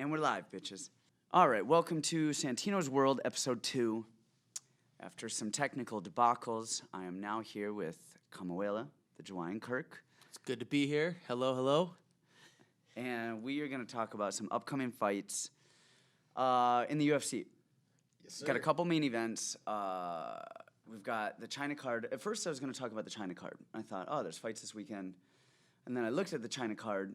And we're live, bitches. All right, welcome to Santinos World, Episode 2. After some technical debacles, I am now here with Kamuela, the Kamuela Kirk. It's good to be here. Hello, hello. And we are going to talk about some upcoming fights in the UFC. Yes, sir. Got a couple main events. We've got the China card. At first, I was going to talk about the China card. I thought, oh, there's fights this weekend. And then I looked at the China card,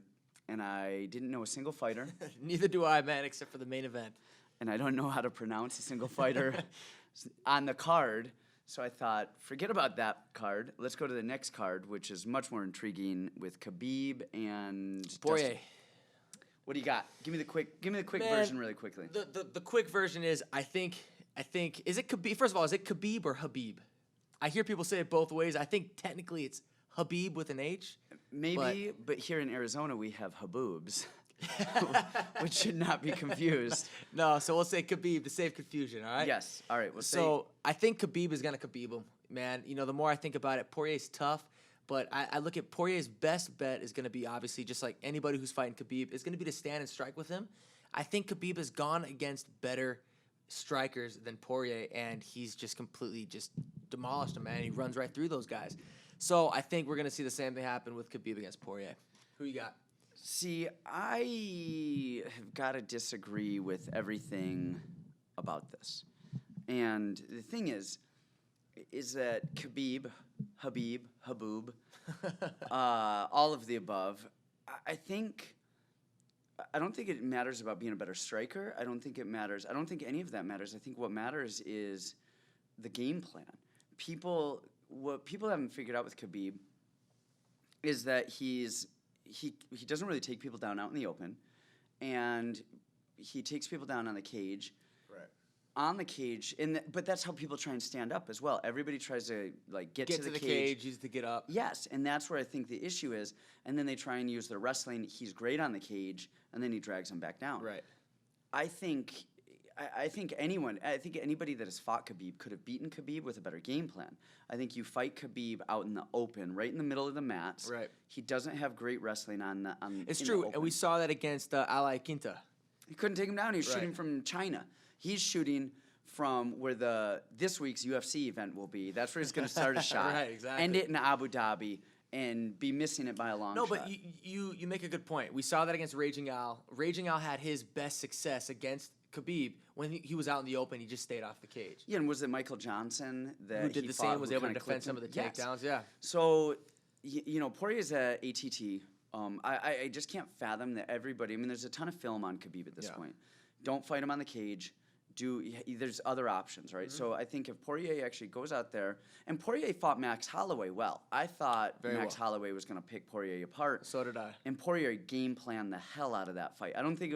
and I didn't know a single fighter. Neither do I, man, except for the main event. And I don't know how to pronounce a single fighter on the card. So I thought, forget about that card. Let's go to the next card, which is much more intriguing with Khabib and Poirier. What do you got? Give me the quick Man, version really quickly. The quick version is I think is it Khabib? First of all, is it Khabib or Habib? I hear people say it both ways. I think technically it's Habib with an H. Maybe, but here in Arizona we have Haboobs, which should not be confused. No, so we'll say Khabib to save confusion, all right? Yes. All right. So I think Khabib is going to Khabib him. Man, you know, the more I think about it, Poirier's tough. But I look at Poirier's best bet is going to be, obviously, just like anybody who's fighting Khabib, is going to be to stand and strike with him. I think Khabib has gone against better strikers than Poirier, and he's just completely just demolished him, man. He runs right through those guys. So I think we're going to see the same thing happen with Khabib against Poirier. Who you got? See, I have got to disagree with everything about this. And the thing is that Khabib, Habib, Haboob, all of the above, I don't think it matters about being a better striker. I don't think it matters. I don't think any of that matters. I think what matters is the game plan. What people haven't figured out with Khabib is that he doesn't really take people down out in the open, and he takes people down on the cage. Right. On the cage, but that's how people try and stand up as well. Everybody tries to get to the cage, use to get up. Yes, and that's where I think the issue is. And then they try and use their wrestling. He's great on the cage, and then he drags them back down. Right. I think anybody that has fought Khabib could have beaten Khabib with a better game plan. I think you fight Khabib out in the open, right in the middle of the mats. Right. He doesn't have great wrestling on. It's true, and we saw that against Ali Quinta. He couldn't take him down. He was shooting from China. He's shooting from where this week's UFC event will be. That's where he's going to start a shot. Right, exactly. End it in Abu Dhabi and be missing it by a long shot. No, but you make a good point. We saw that against Raging Al. Raging Al had his best success against Khabib when he was out in the open. He just stayed off the cage. Yeah, and was it Michael Johnson who did the same, was able to defend some of the takedowns? Yeah. So, Poirier's at ATT. I just can't fathom that everybody. I mean, there's a ton of film on Khabib at this point. Don't fight him on the cage. There's other options, right? Mm-hmm. So I think if Poirier actually goes out there, and Poirier fought Max Holloway well. I thought Max Holloway was going to pick Poirier apart. So did I. And Poirier game planned the hell out of that fight. I don't think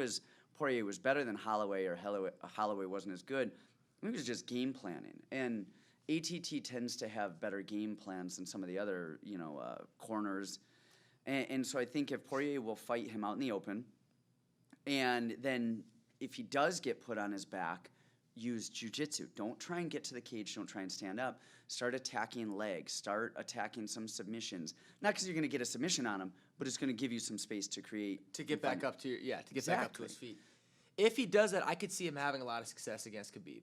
Poirier was better than Holloway or Holloway wasn't as good. I think it was just game planning. And ATT tends to have better game plans than some of the other, corners. And so I think if Poirier will fight him out in the open, and then if he does get put on his back, use jiu-jitsu. Don't try and get to the cage. Don't try and stand up. Start attacking legs. Start attacking some submissions. Not because you're going to get a submission on him, but it's going to give you some space to create. To get back up to back up to his feet. If he does that, I could see him having a lot of success against Khabib.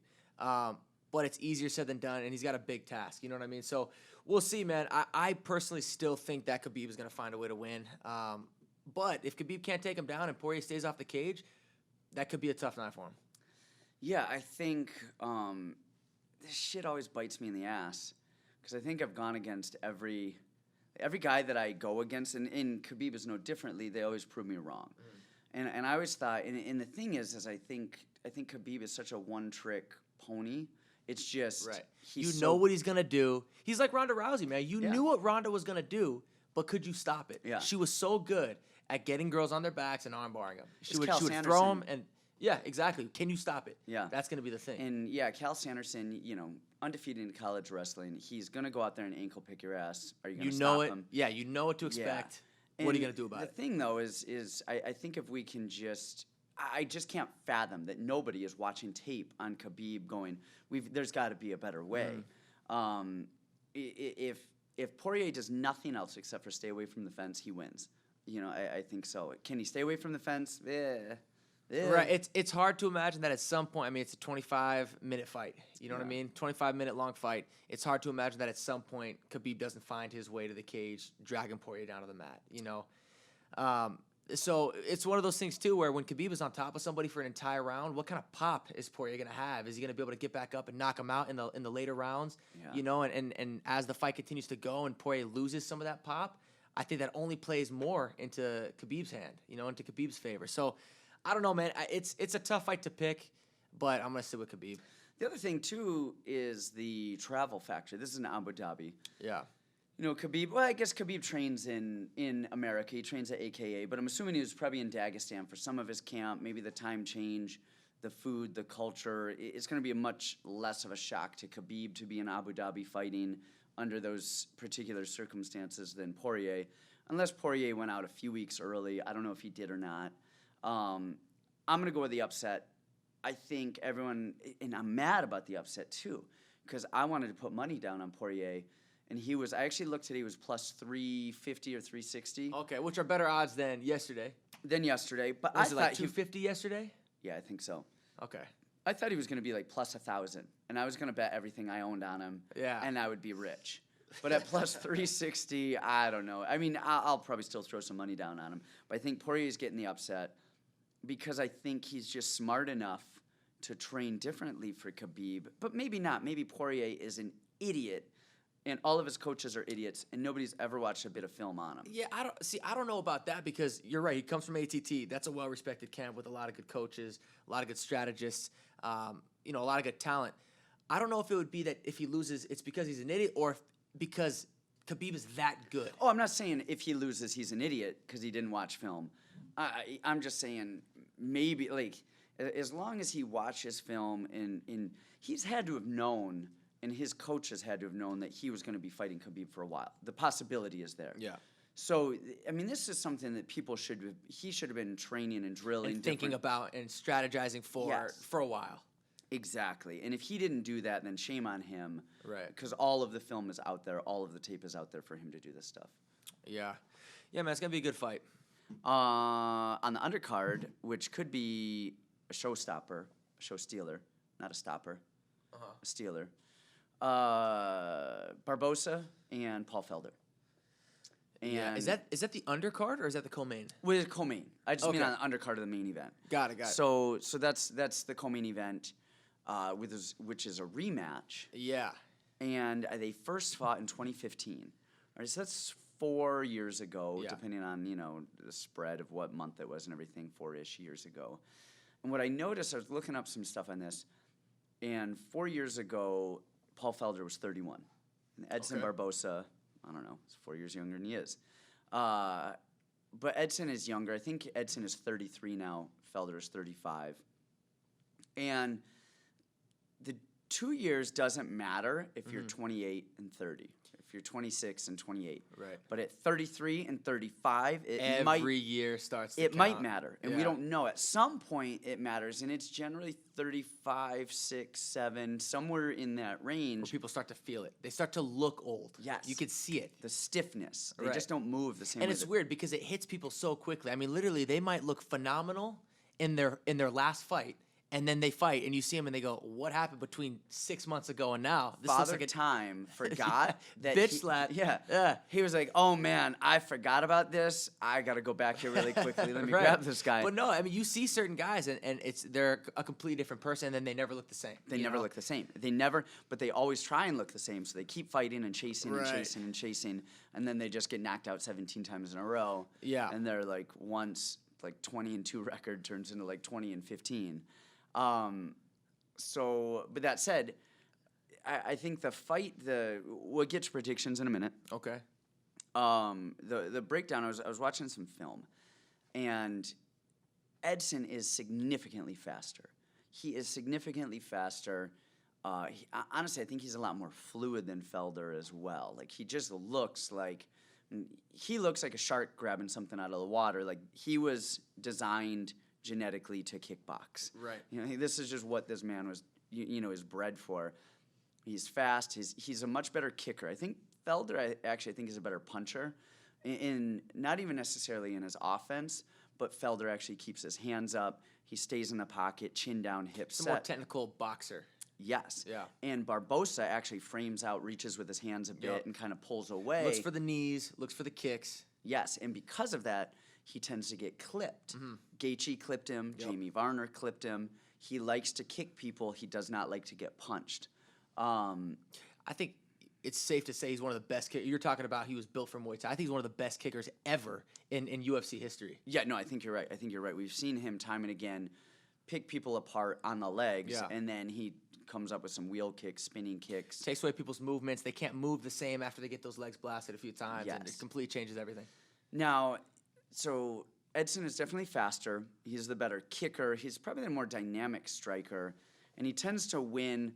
But it's easier said than done, and he's got a big task. You know what I mean? So we'll see, man. I personally still think that Khabib is going to find a way to win. But if Khabib can't take him down and Poirier stays off the cage, that could be a tough night for him. Yeah, I think this shit always bites me in the ass because I think I've gone against every guy that I go against, and Khabib is no differently. They always prove me wrong, and I always thought, and the thing is I think Khabib is such a one-trick pony. It's just you know what he's gonna do. He's like Ronda Rousey, man. You knew what Ronda was gonna do, but could you stop it? Yeah. She was so good at getting girls on their backs and armbarring them. She would Sanderson. throw them and exactly. Can you stop it? Yeah, that's gonna be the thing. And Cal Sanderson, undefeated in college wrestling, he's gonna go out there and ankle pick your ass. Are you gonna stop him? Yeah, you know what to expect. Yeah. What are you gonna do about it? The thing though is I think if we can I just can't fathom that nobody is watching tape on Khabib going, there's got to be a better way. If Poirier does nothing else except for stay away from the fence, he wins. I think so. Can he stay away from the fence? Right. It's hard to imagine that at some point. I mean, it's a 25-minute fight. You know what I mean? 25-minute long fight. It's hard to imagine that at some point Khabib doesn't find his way to the cage, dragging Poirier down to the mat. You know. So it's one of those things too, where when Khabib is on top of somebody for an entire round, what kind of pop is Poirier gonna have? Is he gonna be able to get back up and knock him out in the later rounds? Yeah. You know, and as the fight continues to go and Poirier loses some of that pop, I think that only plays more into Khabib's hand. You know, into Khabib's favor. So I don't know, man. It's a tough fight to pick, but I'm gonna sit with Khabib. The other thing too is the travel factor. This is in Abu Dhabi. Yeah. You know, Khabib, well, I guess Khabib trains in America. He trains at AKA, but I'm assuming he was probably in Dagestan for some of his camp, maybe the time change, the food, the culture. It's going to be a much less of a shock to Khabib to be in Abu Dhabi fighting under those particular circumstances than Poirier, unless Poirier went out a few weeks early. I don't know if he did or not. I'm going to go with the upset. I think everyone, and I'm mad about the upset too, because I wanted to put money down on Poirier. And I actually looked today, he was plus 350 or 360. Okay, which are better odds than yesterday. But Was it like 250 yesterday? Yeah, I think so. Okay. I thought he was going to be like plus 1,000, and I was going to bet everything I owned on him. Yeah. And I would be rich. But at plus 360, I don't know. I mean, I'll probably still throw some money down on him. But I think Poirier's getting the upset because I think he's just smart enough to train differently for Khabib. But maybe not. Maybe Poirier is an idiot. And all of his coaches are idiots, and nobody's ever watched a bit of film on him. Yeah, I don't know about that because you're right. He comes from ATT. That's a well-respected camp with a lot of good coaches, a lot of good strategists, you know, a lot of good talent. I don't know if it would be that if he loses, it's because he's an idiot or because Khabib is that good. Oh, I'm not saying if he loses, he's an idiot because he didn't watch film. I'm just saying maybe, like, as long as he watches film and he's had to have known – and his coaches had to have known that he was going to be fighting Khabib for a while. The possibility is there. Yeah. So, I mean, this is something that he should have been training and drilling. And thinking about and strategizing for a while. Exactly. And if he didn't do that, then shame on him. Right. Because all of the film is out there. All of the tape is out there for him to do this stuff. Yeah. Yeah, man, it's going to be a good fight. On the undercard, which could be a showstopper, a show stealer, not a stopper, a stealer. Barboza and Paul Felder. And yeah. Is that the undercard or is that the co-main? Well, it's co-main. I just mean on the undercard of the main event. Got it. So that's the co-main event, which is a rematch. Yeah. And they first fought in 2015. All right, so that's 4 years ago, depending on the spread of what month it was and everything. 4-ish years ago. And what I noticed, I was looking up some stuff on this, and 4 years ago, Paul Felder was 31. And Edson Barboza, I don't know, is 4 years younger than he is. But Edson is younger. I think Edson is 33 now. Felder is 35. And the 2 years doesn't matter if you're 28 and 30. If you're 26 and 28. Right. But at 33 and 35, every year starts to count. might matter. And we don't know. At some point, it matters. And it's generally 35, 6, 7, somewhere in that range. Where people start to feel it. They start to look old. Yes. You can see it. The stiffness. They just don't move the same way. And it's weird because it hits people so quickly. I mean, literally, they might look phenomenal in their last fight. And then they fight, and you see them, and they go, "What happened between 6 months ago and now?" This Father Time forgot that bitch slap. Yeah. He was like, "Oh man, I forgot about this. I got to go back here really quickly. Let me grab this guy." But no, I mean, you see certain guys, and they're a completely different person, and then they never look the same. They never look the same. But they always try and look the same. So they keep fighting and chasing and chasing and chasing, and then they just get knocked out 17 times in a row. Yeah. And they're like 20-2 record turns into like 20-15. But that said, I think the fight, we'll get to predictions in a minute. Okay. The breakdown, I was watching some film, and Edson is significantly faster. He is significantly faster. Honestly, I think he's a lot more fluid than Felder as well. Like, he just looks like a shark grabbing something out of the water. Like, he was designed genetically to kickbox. Right. This is just what this man was, is bred for. He's fast. He's a much better kicker. I think Felder, I think, is a better puncher, in not even necessarily in his offense, but Felder actually keeps his hands up. He stays in the pocket, chin down, hip set. A more technical boxer. Yes. Yeah. And Barboza actually frames out, reaches with his hands a bit, and kind of pulls away. Looks for the knees, looks for the kicks. Yes, and because of that, he tends to get clipped. Gaethje clipped him. Jamie Varner clipped him. He likes to kick people. He does not like to get punched. I think it's safe to say he's one of the best kickers. You're talking about he was built for Muay Thai. I think he's one of the best kickers ever in UFC history. Yeah, no, I think you're right. I think you're right. We've seen him time and again pick people apart on the legs, and then he comes up with some wheel kicks, spinning kicks. Takes away people's movements. They can't move the same after they get those legs blasted a few times, and it completely changes everything. Now, so Edson is definitely faster. He's the better kicker. He's probably the more dynamic striker, and he tends to win.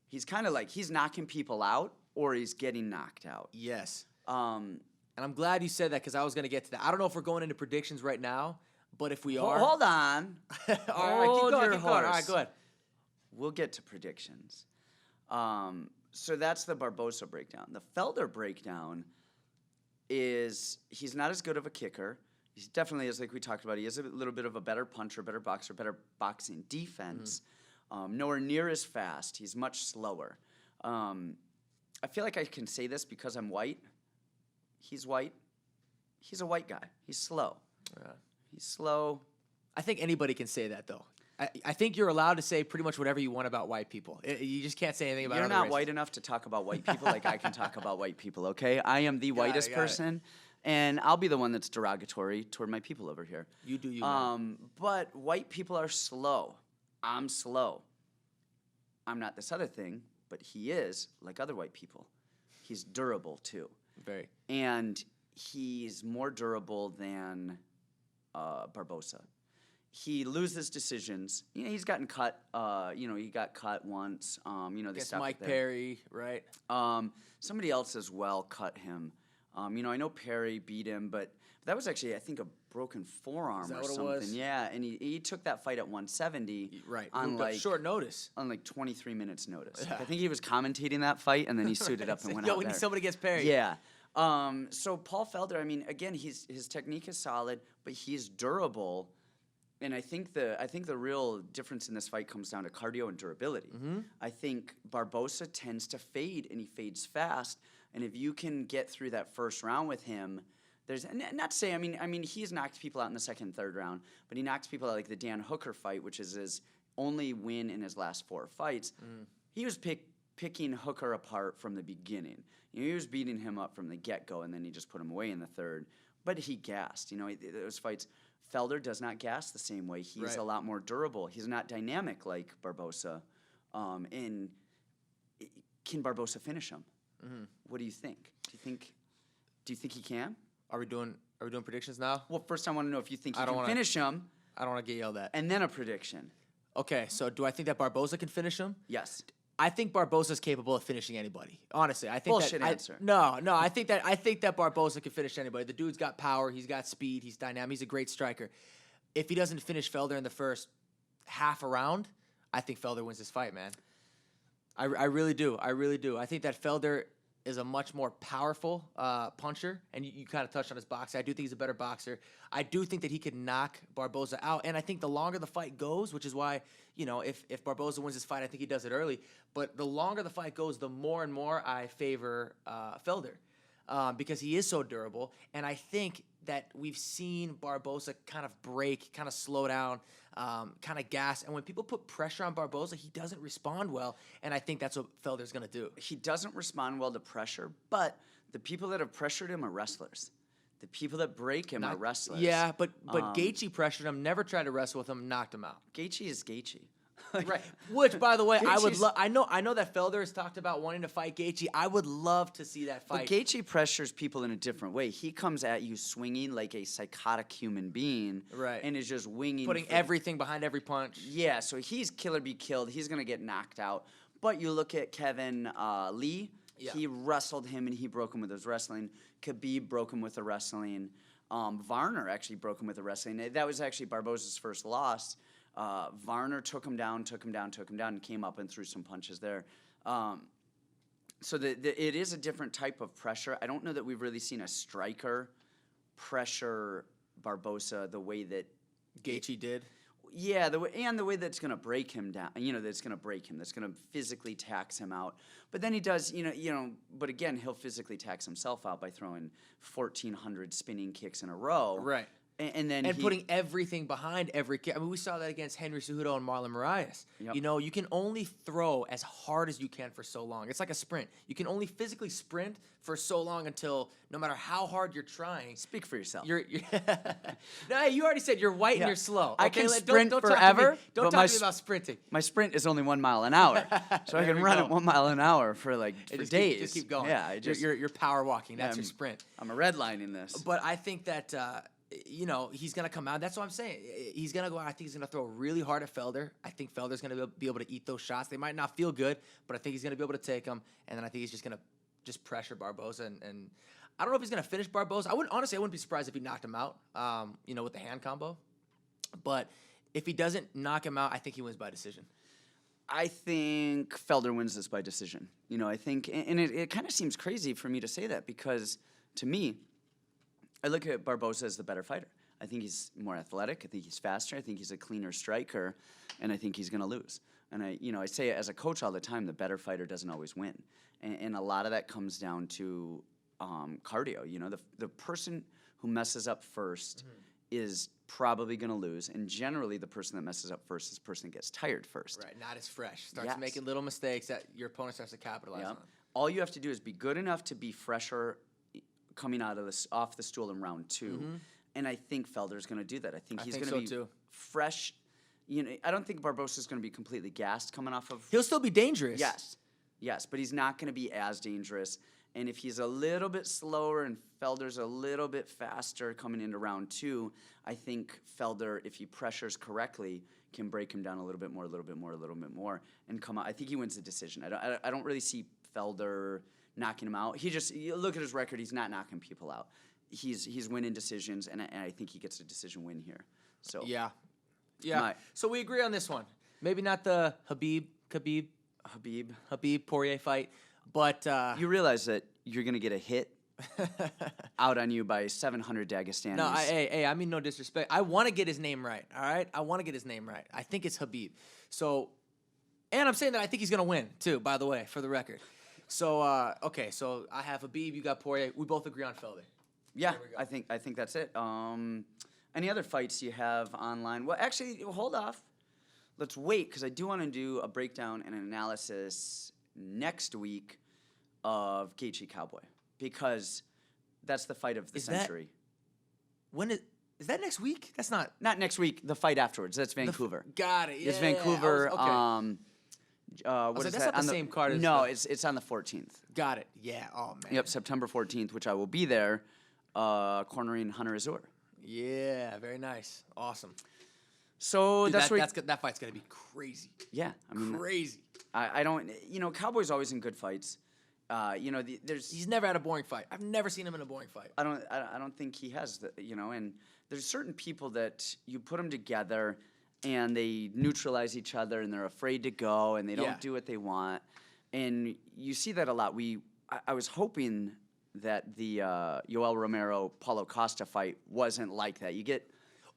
He's kind of like he's knocking people out or he's getting knocked out. Yes. And I'm glad you said that because I was going to get to that. I don't know if we're going into predictions right now, but if we are. Hold on. All right, keep going. All right, go ahead. We'll get to predictions. So that's the Barboza breakdown. The Felder breakdown is he's not as good of a kicker. He definitely is, like we talked about, he is a little bit of a better puncher, better boxer, better boxing defense. Nowhere near as fast. He's much slower. I feel like I can say this because I'm white. He's white. He's a white guy. He's slow. He's slow. I think anybody can say that, though. I think you're allowed to say pretty much whatever you want about white people. You just can't say anything about You're other not races. white enough to talk about white people like I can talk about white people, okay? I am the whitest person, and I'll be the one that's derogatory toward my people over here. You do you, man. But white people are slow. I'm slow. I'm not this other thing, but he is, like other white people. He's durable, too. Very. And he's more durable than Barboza. He loses decisions. You know, he's gotten cut. He got cut once. Against Mike Perry, right? Somebody else as well cut him. I know Perry beat him, but that was actually, I think, a broken forearm Is that or what it something. was? Yeah, and he took that fight at 170. Right. On like short notice. On like 23 minutes notice. I think he was commentating that fight, and then he suited up and went out we there. need somebody gets Perry. Yeah. So Paul Felder, I mean, again, his technique is solid, but he's durable. And I think the real difference in this fight comes down to cardio and durability. I think Barboza tends to fade, and he fades fast. And if you can get through that first round with him, there's not to say I mean he's knocked people out in the second, third round, but he knocks people out like the Dan Hooker fight, which is his only win in his last 4 fights. He was picking Hooker apart from the beginning. He was beating him up from the get-go, and then he just put him away in the third. But he gassed. Those fights. Felder does not gas the same way. He's a lot more durable. He's not dynamic like Barboza. And can Barboza finish him? What do you think? Do you think he can? Are we doing predictions now? Well, first I want to know if you think he can finish him. I don't want to get yelled at. And then a prediction. Okay, so do I think that Barboza can finish him? Yes. I think Barboza's capable of finishing anybody. Honestly, I think Bullshit answer. No. I think that Barboza can finish anybody. The dude's got power. He's got speed. He's dynamic. He's a great striker. If he doesn't finish Felder in the first half a round, I think Felder wins this fight, man. I really do. I think that Felder is a much more powerful puncher, and you kind of touched on his boxing. I do think he's a better boxer. I do think that he could knock Barboza out, and I think the longer the fight goes, which is why, if Barboza wins this fight, I think he does it early, but the longer the fight goes, the more and more I favor Felder because he is so durable, and I think that we've seen Barboza kind of break, kind of slow down, kind of gas. And when people put pressure on Barboza, he doesn't respond well. And I think that's what Felder's going to do. He doesn't respond well to pressure, but the people that have pressured him are wrestlers. The people that break him are wrestlers. Yeah, but Gaethje pressured him, never tried to wrestle with him, knocked him out. Gaethje is Gaethje. Right. Which, by the way, I would love. I know that Felder has talked about wanting to fight Gaethje. I would love to see that fight. But Gaethje pressures people in a different way. He comes at you swinging like a psychotic human being, right? And is just winging, putting everything behind every punch. Yeah, so he's kill or be killed. He's gonna get knocked out. But you look at Kevin Lee. Yeah. He wrestled him and he broke him with his wrestling. Khabib broke him with the wrestling. Varner actually broke him with the wrestling. That was actually Barboza's first loss. Varner took him down, and came up and threw some punches there. So it is a different type of pressure. I don't know that we've really seen a striker pressure Barboza the way that Gaethje did. Yeah, the way that's going to break him down, that's going to break him, that's going to physically tax him out. But then he does, but again, he'll physically tax himself out by throwing 1,400 spinning kicks in a row. Right. And then putting everything behind every kick. I mean, we saw that against Henry Cejudo and Marlon Moraes. Yep. You can only throw as hard as you can for so long. It's like a sprint. You can only physically sprint for so long until no matter how hard you're trying. Speak for yourself. You're no, you already said you're white and you're slow. I Okay? can sprint don't forever. Don't talk to me about sprinting. My sprint is only 1 mile an hour, so I can run at 1 mile an hour for days. Just keep going. Yeah, you're power walking. That's your sprint. I'm a redlining this. But I think that. He's going to come out. That's what I'm saying. He's going to go out. I think he's going to throw really hard at Felder. I think Felder's going to be able to eat those shots. They might not feel good, but I think he's going to be able to take them. And then I think he's just going to pressure Barboza. And I don't know if he's going to finish Barboza. I wouldn't be surprised if he knocked him out, with the hand combo. But if he doesn't knock him out, I think he wins by decision. I think Felder wins this by decision. I think, and it kind of seems crazy for me to say that because to me, I look at Barboza as the better fighter. I think he's more athletic. I think he's faster. I think he's a cleaner striker, and I think he's going to lose. And I say as a coach all the time, the better fighter doesn't always win, and a lot of that comes down to cardio. The person who messes up first is probably going to lose, and generally the person that messes up first is the person that gets tired first. Right, not as fresh. Starts making little mistakes that your opponent starts to capitalize on. All you have to do is be good enough to be fresher coming out of off the stool in round 2, and I think Felder's going to do that. I think he's going to be too. Fresh. I don't think Barboza's going to be completely gassed coming off of. He'll still be dangerous. Yes, but he's not going to be as dangerous. And if he's a little bit slower and Felder's a little bit faster coming into round 2, I think Felder, if he pressures correctly, can break him down a little bit more, and come out. I think he wins the decision. I don't really see Felder knocking him out. You look at his record, he's not knocking people out. He's winning decisions, and I think he gets a decision win here. So yeah. So we agree on this one. Maybe not the Khabib Poirier fight, but you realize that you're gonna get a hit out on you by 700 Dagestanis. No, I mean no disrespect. I want to get his name right. All right, I want to get his name right. I think it's Khabib. So, and I'm saying that I think he's gonna win too. By the way, for the record. So okay, so I have Khabib, you got Poirier. We both agree on Felder. Yeah, I think that's it. Any other fights you have online? Well, actually, hold off. Let's wait because I do want to do a breakdown and an analysis next week of Gaethje Cowboy because that's the fight of the century. Is that next week? That's not next week. The fight afterwards. That's Vancouver. Got it. Yeah, it's Vancouver. Okay. What is that's that? not the same card as it's on the 14th. Got it. Yeah. Oh man. Yep, September 14th, which I will be there, cornering Hunter Azur. Yeah, very nice. Awesome. So Dude, that fight's gonna be crazy. Yeah, I mean crazy. I don't. Cowboy's always in good fights. He's never had a boring fight. I've never seen him in a boring fight. I don't think he has. And there's certain people that you put them together. And they neutralize each other, and they're afraid to go, and they don't do what they want, and you see that a lot. I was hoping that the Yoel Romero Paulo Costa fight wasn't like that.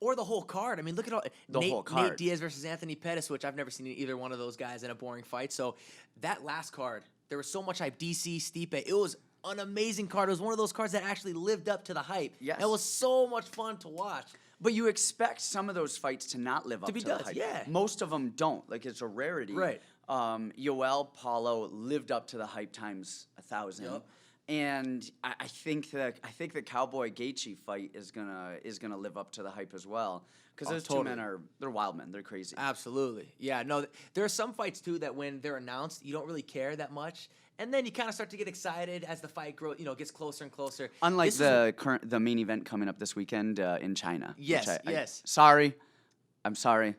Or the whole card. I mean, look at all whole card. Nate Diaz versus Anthony Pettis, which I've never seen either one of those guys in a boring fight. So that last card, there was so much hype. DC, Stipe, it was an amazing card. It was one of those cards that actually lived up to the hype. Yes. It was so much fun to watch. But you expect some of those fights to not live up to the hype. Yeah. Most of them don't. Like, it's a rarity. Right. Yoel, Paulo lived up to the hype times 1,000. Yep. And I think the Cowboy Gaethje fight is gonna live up to the hype as well. Because those two men they're wild men. They're crazy. Absolutely. Yeah, no, there are some fights too that when they're announced, you don't really care that much. And then you kind of start to get excited as the fight gets closer and closer. Unlike the main event coming up this weekend in China. Yes. I'm sorry.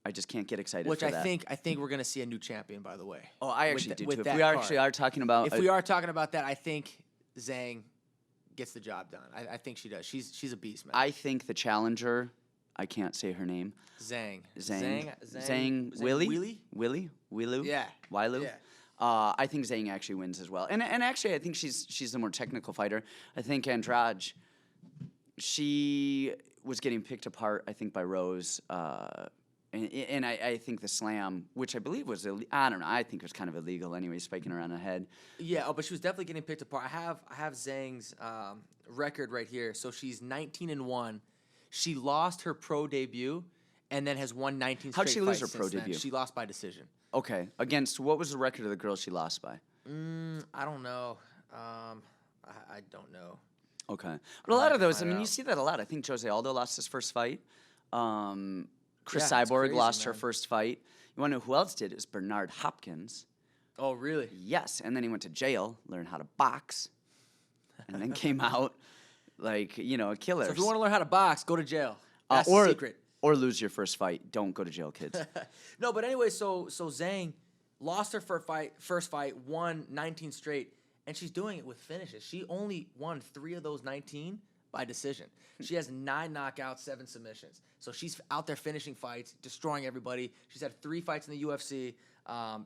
I just can't get excited for that. I think we're going to see a new champion, by the way. Oh, I actually do, too. If we are talking about... If we are talking about that, I think Zhang gets the job done. I think she does. She's a beast, man. I think the challenger... I can't say her name. Zhang Willu? Yeah. Willu? Yeah. I think Zhang actually wins as well. And actually, I think she's the more technical fighter. I think Andrade, she was getting picked apart, I think, by Rose. And I think the slam, which I believe was, I don't know, I think it was kind of illegal anyway, spiking her on the head. Yeah, but she was definitely getting picked apart. I have Zhang's record right here. So she's 19-1. She lost her pro debut and then has won 19 straight How'd she lose her fights pro since then. debut? She lost by decision. Okay. Against, what was the record of the girl she lost by? I don't know. I don't know. Okay. But a lot of those, I mean, out. you see that a lot. I think Jose Aldo lost his first fight. Chris Yeah, it's Cyborg crazy, lost her man. first fight. You want to know who else did? It was Bernard Hopkins. Oh, really? Yes. And then he went to jail, learned how to box, and then came out like, a killer. So if you want to learn how to box, go to jail. That's the secret. Or lose your first fight. Don't go to jail, kids. No, but anyway, so Zhang lost her first fight, won 19 straight, and she's doing it with finishes. She only won 3 of those 19 by decision. She has 9 knockouts, 7 submissions. So she's out there finishing fights, destroying everybody. She's had 3 fights in the UFC.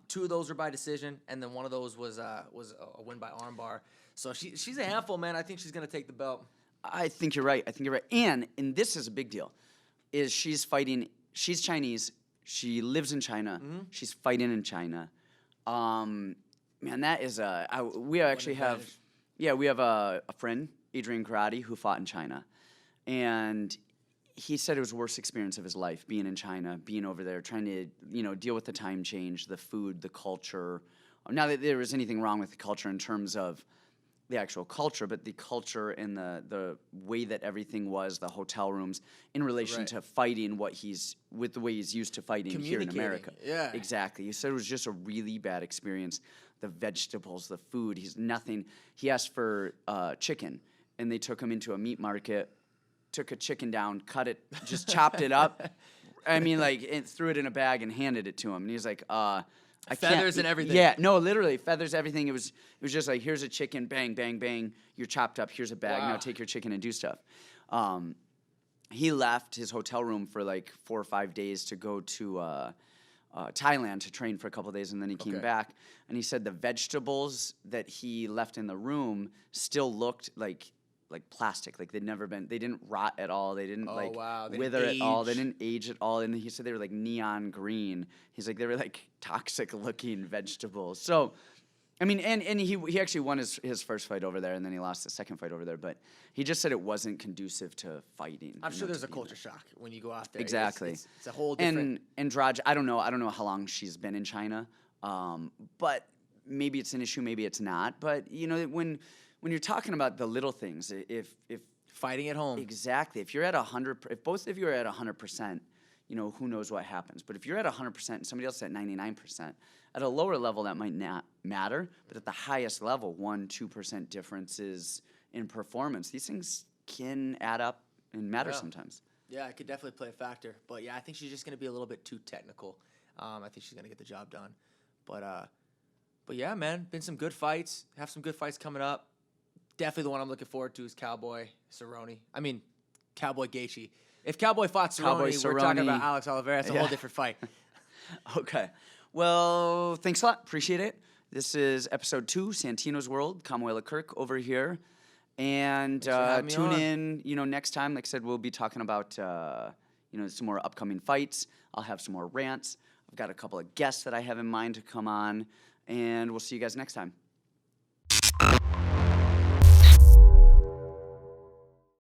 2 of those were by decision, and then one of those was a win by armbar. So she's a handful, man. I think she's gonna take the belt. I think you're right. And this is a big deal, is she's Chinese. She lives in China. Mm-hmm. She's fighting in China. Man, that is we actually have, we have a friend, Adrian Karate, who fought in China. And he said it was the worst experience of his life, being in China, being over there, trying to, deal with the time change, the food, the culture. Not that there was anything wrong with the culture in terms of the actual culture, but the culture and the way that everything was, the hotel rooms, in relation to fighting with the way he's used to fighting here in America. Yeah. Exactly. He said it was just a really bad experience. The vegetables, the food, he asked for chicken, and they took him into a meat market, took a chicken down, cut it, just chopped it up. I mean, and threw it in a bag and handed it to him. And he's like, feathers and everything. Yeah, no, literally, feathers, everything. It was just like, here's a chicken, bang, bang, bang. You're chopped up. Here's a bag. Wow. Now take your chicken and do stuff. He left his hotel room for like 4 or 5 days to go to Thailand to train for a couple of days, and then he came back. And he said the vegetables that he left in the room still looked like plastic, like they didn't rot at all. They didn't wither at all. They didn't age at all. And he said they were like neon green. He's like, they were like toxic looking vegetables. So, I mean, and he actually won his first fight over there, and then he lost the second fight over there. But he just said it wasn't conducive to fighting. I'm sure there's a culture shock when you go out there. Exactly. It's a whole different. And Raj, I don't know how long she's been in China, but maybe it's an issue, maybe it's not. But when you're talking about the little things, if Fighting at home. Exactly. If you're at 100, if both of you are at 100%, who knows what happens. But if you're at 100% and somebody else is at 99%, at a lower level that might not matter. But at the highest level, 1-2% differences in performance, these things can add up and matter sometimes. Yeah, it could definitely play a factor. But yeah, I think she's just going to be a little bit too technical. I think she's going to get the job done. But yeah, man, been some good fights. Have some good fights coming up. Definitely the one I'm looking forward to is Cowboy Gaethje. If Cowboy fought Cerrone, we're talking about Alex Oliveira. It's a whole different fight. Okay. Well, thanks a lot. Appreciate it. This is episode 2, Santinos World. Kamuela Kirk over here. And tune in, next time. Like I said, we'll be talking about, some more upcoming fights. I'll have some more rants. I've got a couple of guests that I have in mind to come on. And we'll see you guys next time.